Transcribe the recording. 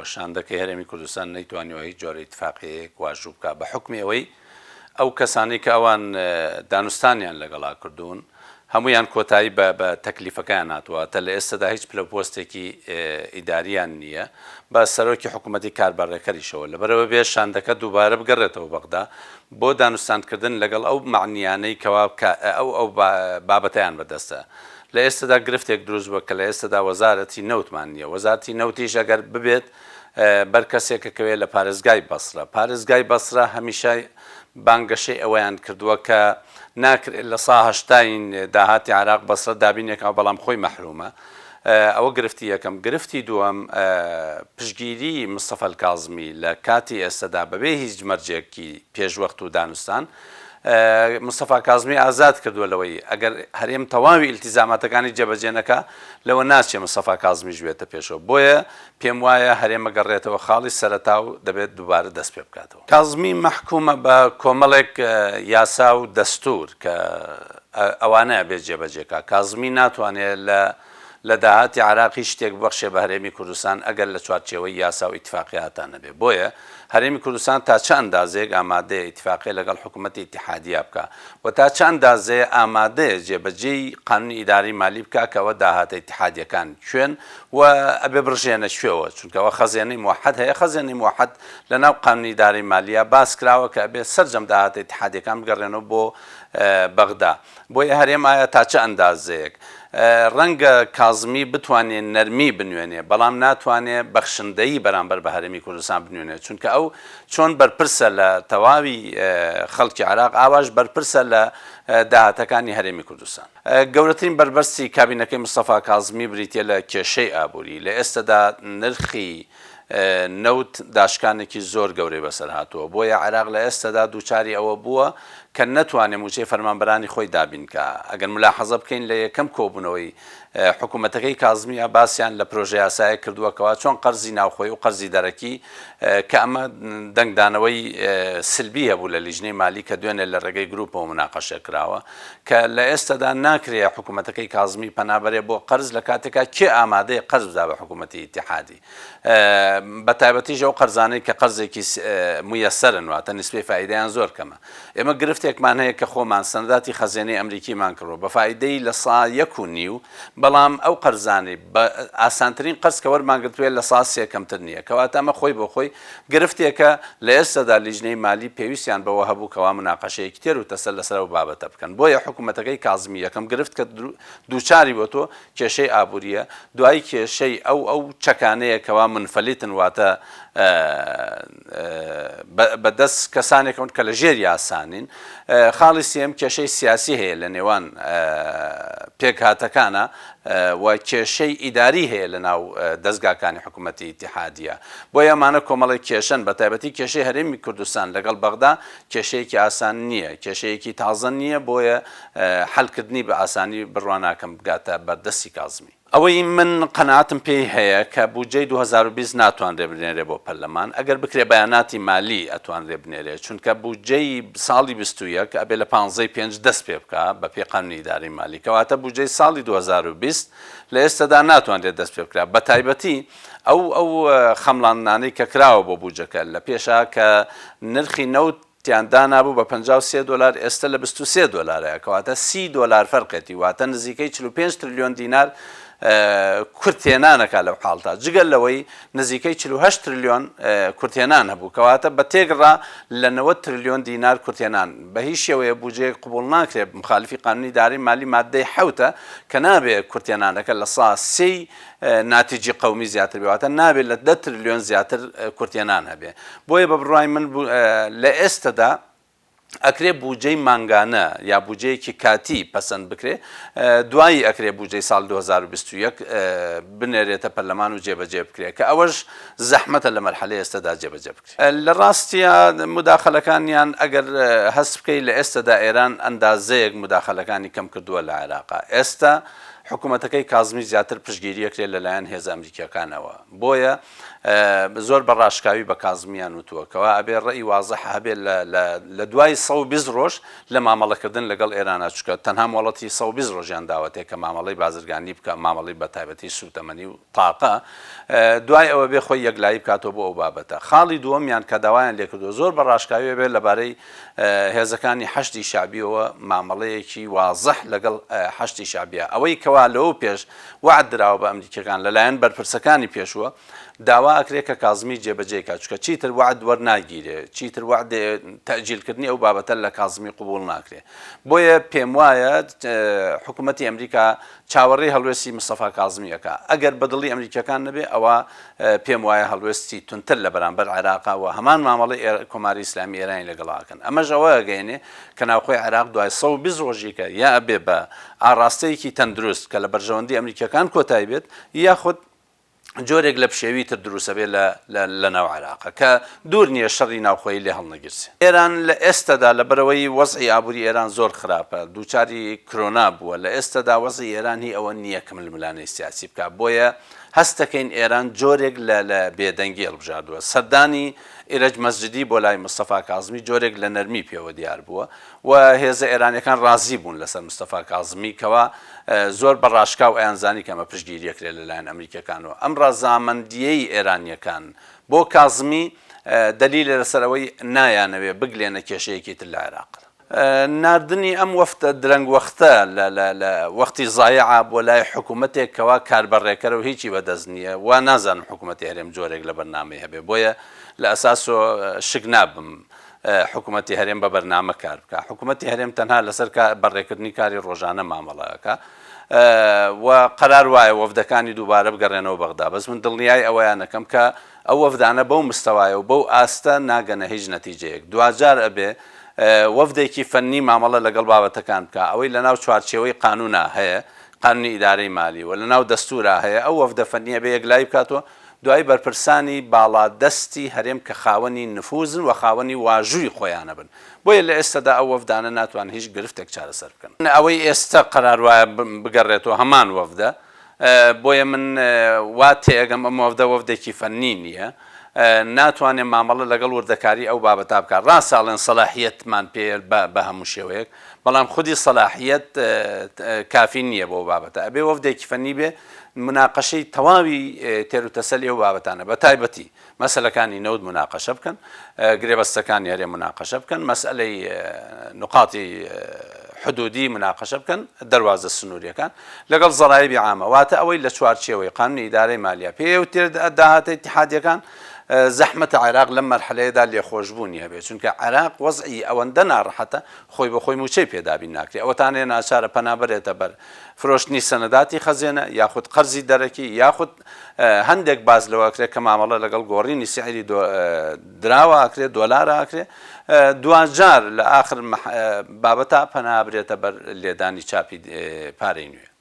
شاندەکەی هەرێمی کوردستان نەیتوانیەوە هیچ جۆرە ئیتفاقیەیەک واژوو بکات بە حکمی ئەوەی ئەو کەسانی کە ئەوان دانوستانیان لەگەڵا کردوون هەمویان کۆتایی بە تەکلیفەکەیان هاتووەتە لە ئێستادا هیچ پلەپۆستێکی ئیداریان نییە بە سەرۆکی حکوومەتی کاربارەکەریشەوە لەبەرەوە بێ شاندەکە دووبارە بگەڕێتەوە بەغدا بۆ دانوستانکردن لەگەڵ ئەو معنیانەی کەوا ئەو بابەتیان بەدەستە. لە ئێستادا گرفتێک دروست بووە کە لە ئێستادا وەزارەتی نەوتمان نییە. وەزارەتی نەوتیش ئەگەر ببێت بەر کەسێکەکەوێت لە پارێزگای بەسرە. پارێزگای بەسرە هەمیشای بانگەشەی ئەوەیان کردووە کە ناکرێت لە سا هەشتاین داهاتی عراق بەسرە دابینێکەوە بەڵام خۆی مەحرومە. ئەوە گرفتی یەکەم. گرفتی دووەم پشگیری مستەفا کاظمی لە کاتی ئێستادا بەبێ هیچ مەرجێکی پێشوەخت و دانوستان مستەفا کاظمی ئازاد کردووە لەوەی ئەگەر هەرێم تەواوی ئیلتیزاماتەکانی جێبەجێنەکە لەوە ناچێ مستەفا کاظمی ژوێتە پێشەوە. بۆیە پێم وایە هەرێمە گەڕێتەوە خاڵی سەرەتا و دەبێت دووبارە دەست پێ بکاتەوە. کاظمی مەحکومە بە کۆمەڵێک یاسا و دەستور کە ئەوانەیە بێت جێبەجێکە. کاظمی ناتوانێت لە داهاتی عراقی شتێک بەخشێ بە هەرێمی کوردستان ئەگەر لە چوارچێوەی یاسا و ئیتفاقیاتان نەبێ. بۆیە هەرێمی کوردستان تا چەند ئەندازەیەک ئامادەیە ئیتفاقیە لەگەڵ حکوومەتی ئیتیحادیە بکە و تا چەند ئەندازەیە ئامادەیە جێبەجێی قانونی ئیداری مالی بکە کەەوە داهاتە ئیتیحادیەکان کوێن و ئەبێ بڕژێنە شوێوە چونکەوە خەزێنەی موحەد هەیە. خەزێنەی موحەد لەناو قانونی ئیداری مالیە باس کراوە کە ئەبێ سەرجەم داهاتە ئیتیحادیەکان بگەڕێنەوە بۆ بەغدا. بۆیە هەرێم ئایا تا چە ئەندازەیەک ڕەنگە کاظمی بتوانێت نەرمی بنوێنێ بەڵام ناتوانێت بەخشندەیی بەرامبەر بە هەرێمی کوردستان بنوێنێت چونکە ئەو چۆن بەرپرسە لە تەواوی خەڵکی عراق ئاواش بەرپرسە لە داهاتەکانی هەرێمی کوردستان. گەورەترین بربەستی کابینەکەی مستەفا کاظمی بریتە لە کێشەی ئابووری. لە ئێستادا نرخی نەوت داشکانێکی زۆر گەورەی بەسەر هاتووە. بۆیە عراق لە ئێستادا دووچاری ئەوە بووە کە نەتوانێت موچەی فەرمانبەرانی خۆی دابینکە. ئەگەر ملاحەزە بکەین لە یەکەم کۆبوونەوەی حکوومەتەکەی کاظمیە باسییان لە پرۆژه یاسایە کردووەکەوە چۆن قەرزی ناوخۆی و قەرزی دەرەکی کە ئەمە دەنگدانەوەی سلبی هەبوو لە لیژنەی مالی کە دوێنێ لە ڕێگەی گروپەوە مناقەشە کراوە کە لە ئێستادا ناکرێت حکوومەتەکەی کاظمی پەنابەرێ بۆ قەرز لە کاتێکا کێ ئامادەیە قەرز بدا بە حکوومەتی ئیتیحادی بە تایبەتیش ئەو قەرزانەی کە قەرزێکی مویەسەرن واتە نیسبەی فایدەیان زۆر کەمە. ئێمە گرفتێکمان هەیە کە خۆمان سەنەداتی خەزێنەی ئەمریکیمان کڕۆ بە فایدەی لە سا 1.5 بەڵام ئەو قەرزانەی بە ئاسانترین قەرز کە وەرمانگرتووێت لە سا 3 کەمتر نییە کەواتە ئەمە خۆی بۆ خۆی گرفتێکە لە ئێستادا لیژنەی مالی پێویستیان بەوە هەبوو کەوا مناقەشەیەکی تێر و تەسەر لەسەر ئەو بابەتە بکەن. بۆیە حکوومەتەکەی کاظمی یەکەم گرفت کە دووچاری بۆ تۆ کێشەی ئابووریە دوای کێشەی ئەو چەکانەیە کەوا منفەلیتن واتە بەدەست کەسانێکەون کە لە ژێری یاسانین. خاڵی سێم کێشەی سیاسی هەیە لە نێوان پێکهاتەکانە و کێشەی ئیداری هەیە لە ناو دەستگاکانی حکوومەتی ئیتیحادیە. بۆیە ئەمانە کۆمەڵی کێشەن بە تایبەتی کێشەی هەرێمی کوردستان لەگەڵ بەغدا کێشەیەکی ئاسان نییە کێشەیەکی تازە نییە. بۆیە حەلکردنی بە ئاسانی بڕوان ناکەم بگاتە بەردەستی کاظمی. ئەوەی من قەناعەتم پێی هەیە کە بودجەی 2020 ناتوانرێ بنێرێ بۆ پەرلەمان ئەگەر بکرێ بەیاناتی مالی ئەتوانرێ بنێرێ چونکە بودجەی ساڵی 21 ئەبێ لە 15 دەست پێ بکە بە پێی قانونی ئیداری مالی کەواتە بودجەی ساڵی 2020 لە ئێستادا ناتوانرێت دەست پێ بکرا. بە تایبەتی ئەو خەمڵاندانەی کە کراوە بۆ بودجەکە لە پێشا کە نرخی نەوت دانابوو بە 53 دلار ئێستا لە 23 دلارەیە کەواتە 30 دلار فەرقێتی واتە نزیکەی 45 تریلیۆن دینار کورتێنانەکە لەو حاڵتا جگەل لەوەی نزیکەی 48 تریلیۆن کورتێنان هەبوو کەواتە بە تێگڕا لە 90 تریلیۆن دینار کورتێنان بە هیچ شێوەیە بودجەیە قبوڵ ناکرێت مخالفی قانونی ئیداری مالی مادەی 7 کە نابێت کورتێنانەکە لە سا 3 ناتیجی قومی زیاتر بێواتە نابێت لە 10 تریلیۆن زیاتر کورتێنان هەبێ. بۆیە بە بڕای من لە ئێستادا ئەکرێ بودجەی مانگانە یا بودجەیەکی کاتی پەسەند بکرێ دوایی ئەکرێ بودجەی ساڵ 2021 بنێرێتە پەرلەمان و جێبەجێ بکرێت کە ئەوەش زەحمەتە لە مەرحەلەی ئێستادا جێبەجێ بکرێت. لە ڕاستیە مداخەلەکانیان ئەگەر هەست بکەیت لە ئێستادا ئێران ئەندازەیەک مداخەلەکانی کەم کردووە لە عێراقا. ئێستا حکوومەتەکەی کازمی زیاتر پشتگیریەکرێت لەلایەن هێز ئەمریکیەکانەوە بۆیە زۆر بەڕاشکاوی بە کازمیان وتووەکەوە ئەبێ ڕێی وازەح هەبێت لە دوای 120 ڕۆژ لە مامەڵەکردن لەگەڵ ئێرانە چکە تەنها مۆڵەتی 120 ڕۆژیان داوەتێک کە مامەڵەی بازرگانی بکە مامەڵی بە تایبەتی سوتەمەنی و تاقە دوای ئەوە بێ خۆی یەکلایی بکاتەوە بۆ ئەو بابەتە خاڵی دووەمیان کە داوایان لێکردووە زۆر بەڕاشکاوی بێت لەبارەی هێزەکانی حەشتی شابیەوە مامەڵەیەکی وازەح لەگەڵ حەشتی شابیە ئەوەی کەوا لەوە پێش وعد دراوە بە ئەمریکەکان لەلایەن بەرپرسەکانی پێشووە داوا ئەکرێت کە کازمی جێبەجێکات چکە چیتر وعد وەرناگیرێ چیتر وعد تەجیلکردنی ئەو بابەتە لە کازمی قبول ناکرێ بۆیە پێم وایە حکوومەتی ئەمریکا چاوەڕێی هەڵوێستی مستەفا کازمیەکە ئەگەر بەدڵی ئەمریکەکان نەبێ ئەوە پێم وایە هەڵوێستی تونتر لە بەرامبەر عێراقەوە هەمان مامەڵی کۆماری ئیسلامی ئێرانی لەگەڵاکەن ئەمەش ئەوە ئەگەیەنێ کە ناوخۆی عێراق دوای 120 ڕۆژێکە یا ئەبێ بە ئاڕاستەیەکی تەندروست کە لە بەرژەوەندی ئەمریکەکان کۆتایی بێت یاخود جۆرێک لە پشێوی تر دروستە بێت لە ناو عێراقە کە دوور نییە شەڕی ناوخۆی لێ هەڵنەگرسێ ئێران لە ئێستادا لە بەرەوەی وەزعی ئابووری ئێران زۆر خراپە دووچاری کۆنا بووە لە ئێستادا وەزعی ئێران هی ئەوە نییە کە ململانەی سیاسی بکات بۆیە هەستەکەین ئێران جۆرێک لە بێدەنگی هەڵبژاردووە سەردانی ئێرەج مەسجدی بۆ لای مستەفا کازمی جۆرێک لە نەرمی پێوە دیار بووە و هێزە ئێرانیەکان ڕازی بوون لەسەر مستەفا کازمی کەوا زۆر بەڕاشکاو ئەیانزانی کەمە پشتگیریەکرێت لەلایەن ئەمریکەکانەوە ئەم ڕازامەندیەی ئێرانیەکان بۆ کازمی دلیل لەسەرەوەی نایانەوێ بگلێنە کێشەیەکی تر لە عێراق ناردنی ئەم وەفتە درەنگ وەختە لە وەختی زایعە بۆ لای حکوومەتێک کەوا کاربەڕێکەرە و هیچی بەدەست نییە وا نازانم حکوومەتی هەرێم جۆرێک لە بەرنامەی هەبێ بۆیە لە ئەساس شک نابم حکوومەتی هەرێم بە بەرنامە کار بکە حکوومەتی هەرێم تەنها لەسەر بەڕێکردنی کاری ڕۆژانە مامەڵەکە و قەرار وایە وەفدەکانی دووبارە بگەڕێنەوە بەغدا بەس من دڵنیای ئەوەیان نەکەم کە ئەو وەفدانە بەو مستەوایە و بەو ئاستە ناگەنە هیچ نەتیجەیەک دوجار ئەبێ وەفدێکی فەنی مامەڵە لەگەڵ بابەتەکان بکە ئەوەی لە ناو چوارچێوەی قانونا هەیە قانونی ئیدارەی مالی و لە ناو دەستورا هەیە ئەو وەفدە فەنیە بە یەکلای بکاتەوە دوای بەرپرسانی باڵادەستی هەرێم کە خاوەنی نفوزن و خاوەنی واژووی خۆیانە بن بۆیە لە ئێستادا ئەو وەفدانە ناتوان هیچ گرفتێک چارەسەر بکەن ئەوەی ئێستا قەرار وایە بگەڕێتەوە هەمان وەفدە بۆیە من وا تێگەم ئەم وەفدە وەفدێکی فەنی نییە ناتوانێت مامەڵە لەگەڵ وردەکاری ئەو بابەتا بکات ڕاستاڵێن سەلاحیەتمان پێ بە هەموو شێوەیەک بەڵام خودی سەلاحیەت کافی نییە بۆ بابەتە ئەبێ وەفدێکی فەنی بێ مناقەشەی تەواوی تێروتەسەلی ئەو بابەتانە بە تایبەتی مەسەلەکانی نەود مناقەشە بکەن گرێبەستەکانی هەرێم مناقەشە بکەن مەسئلەی نقاتی حدودی مناقەشە بکەن دەواازە سنووریەکان لەگەڵ زەڕایبی عامە واتە ئەوەی لە چوارچێوەی قانونی ئیدارەی مالیە پێ و تێداهاتە اتحادیەکان زەحمەتە عێراق لەم مەرحلەیەدا لێخۆشببوونی هەبێت چونکە عێراق وەزعی ئەوەندە ناڕەحەتە خۆی بە خۆی موچەی پێدابین ناکرێت ئەوەتانێ ناچارە پەنابەرێتە بەر فرۆشتنی سەنەداتی خەزیێنە یاخود قەرزی دەرەکی یاخود هەندێک باز لەوەکرێت کە مامەڵە لەگەڵ گۆڕینی سعری دراوە ئاکرێت دۆلارە ئاکرێت دوجار لە ئاخر بابەتە پەنابرێتە بەر لێدانی چاپی پارەی نوێ